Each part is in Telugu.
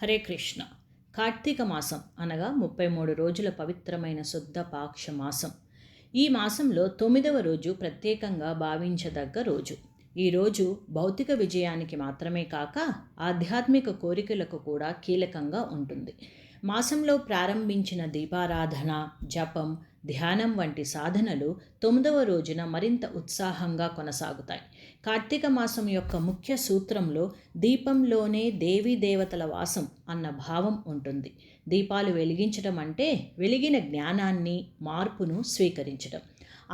హరే కృష్ణ. కార్తీక మాసం అనగా 33 రోజుల పవిత్రమైన శుద్ధ పాక్ష మాసం. ఈ మాసంలో 9వ రోజు ప్రత్యేకంగా భావించదగ్గ రోజు. ఈ రోజు భౌతిక విజయానికి మాత్రమే కాక ఆధ్యాత్మిక కోరికలకు కూడా కీలకంగా ఉంటుంది. మాసంలో ప్రారంభించిన దీపారాధన, జపం, ధ్యానం వంటి సాధనలు 9వ రోజున మరింత ఉత్సాహంగా కొనసాగుతాయి. కార్తీక మాసం యొక్క ముఖ్య సూత్రంలో దీపంలోనే దేవీ దేవతల వాసం అన్న భావం ఉంటుంది. దీపాలు వెలిగించడం అంటే వెలిగిన జ్ఞానాన్ని, మార్పును స్వీకరించడం.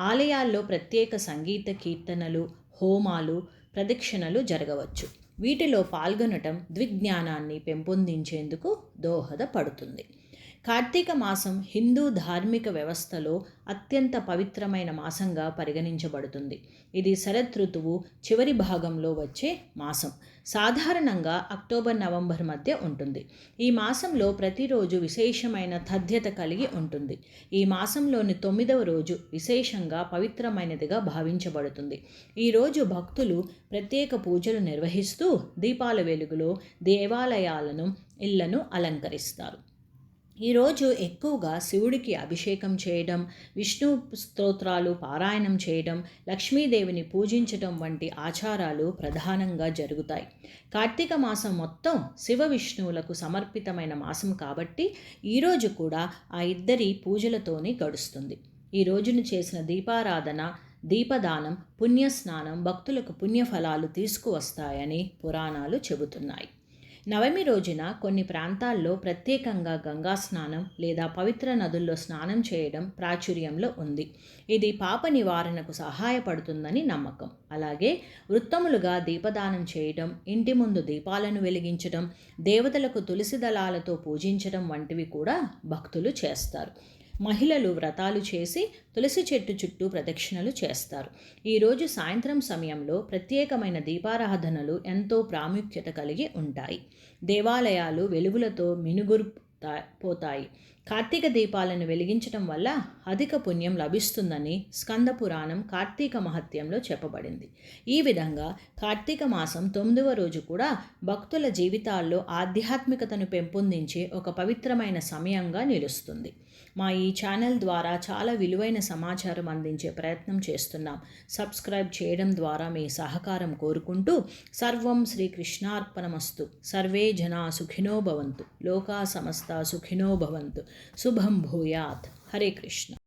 ఆలయాల్లో ప్రత్యేక సంగీత కీర్తనలు, హోమాలు, ప్రదక్షిణలు జరగవచ్చు. వీటిలో పాల్గొనటం ద్విజ్ఞానాన్ని పెంపొందించేందుకు దోహదపడుతుంది. కార్తీక మాసం హిందూ ధార్మిక వ్యవస్థలో అత్యంత పవిత్రమైన మాసంగా పరిగణించబడుతుంది. ఇది శరద్ ఋతువు చివరి భాగంలో వచ్చే మాసం. సాధారణంగా అక్టోబర్-నవంబర్ మధ్య ఉంటుంది. ఈ మాసంలో ప్రతిరోజు విశేషమైన తథ్యత కలిగి ఉంటుంది. ఈ మాసంలోని 9వ రోజు విశేషంగా పవిత్రమైనదిగా భావించబడుతుంది. ఈరోజు భక్తులు ప్రత్యేక పూజలు నిర్వహిస్తూ దీపాల వెలుగులో దేవాలయాలను, ఇళ్లను అలంకరిస్తారు. ఈరోజు ఎక్కువగా శివుడికి అభిషేకం చేయడం, విష్ణు స్తోత్రాలు పారాయణం చేయడం, లక్ష్మీదేవిని పూజించడం వంటి ఆచారాలు ప్రధానంగా జరుగుతాయి. కార్తీక మాసం మొత్తం శివ విష్ణువులకు సమర్పితమైన మాసం కాబట్టి ఈరోజు కూడా ఆ ఇద్దరి పూజలతోనే గడుస్తుంది. ఈ రోజును చేసిన దీపారాధన, దీపదానం, పుణ్యస్నానం భక్తులకు పుణ్యఫలాలు తీసుకువస్తాయని పురాణాలు చెబుతున్నాయి. నవమి రోజున కొన్ని ప్రాంతాల్లో ప్రత్యేకంగా గంగా స్నానం లేదా పవిత్ర నదుల్లో స్నానం చేయడం ప్రాచుర్యంలో ఉంది. ఇది పాప నివారణకు సహాయపడుతుందని నమ్మకం. అలాగే వృత్తములుగా దీపదానం చేయడం, ఇంటి ముందు దీపాలను వెలిగించడం, దేవతలకు తులసి దళాలతో పూజించడం వంటివి కూడా భక్తులు చేస్తారు. మహిళలు వ్రతాలు చేసి తులసి చెట్టు చుట్టూ ప్రదక్షిణలు చేస్తారు. ఈరోజు సాయంత్రం సమయంలో ప్రత్యేకమైన దీపారాధనలు ఎంతో ప్రాముఖ్యత కలిగి ఉంటాయి. దేవాలయాలు వెలుగులతో మినుగురుపోతాయి. కార్తీక దీపాలను వెలిగించడం వల్ల అధిక పుణ్యం లభిస్తుందని స్కంద పురాణం కార్తీక మహత్యంలో చెప్పబడింది. ఈ విధంగా కార్తీక మాసం 9వ రోజు కూడా భక్తుల జీవితాల్లో ఆధ్యాత్మికతను పెంపొందించే ఒక పవిత్రమైన సమయంగా నిలుస్తుంది. మా ఈ ఛానల్ ద్వారా చాలా విలువైన సమాచారం అందించే ప్రయత్నం చేస్తున్నాం. సబ్స్క్రైబ్ చేయడం ద్వారా మీ సహకారం కోరుకుంటూ సర్వం శ్రీకృష్ణార్పణమస్తు. సర్వే జనా సుఖినో భవంతు. లోకా సమస్తా సుఖినో భవంతు. శుభం భూయాత్. హరే కృష్ణ.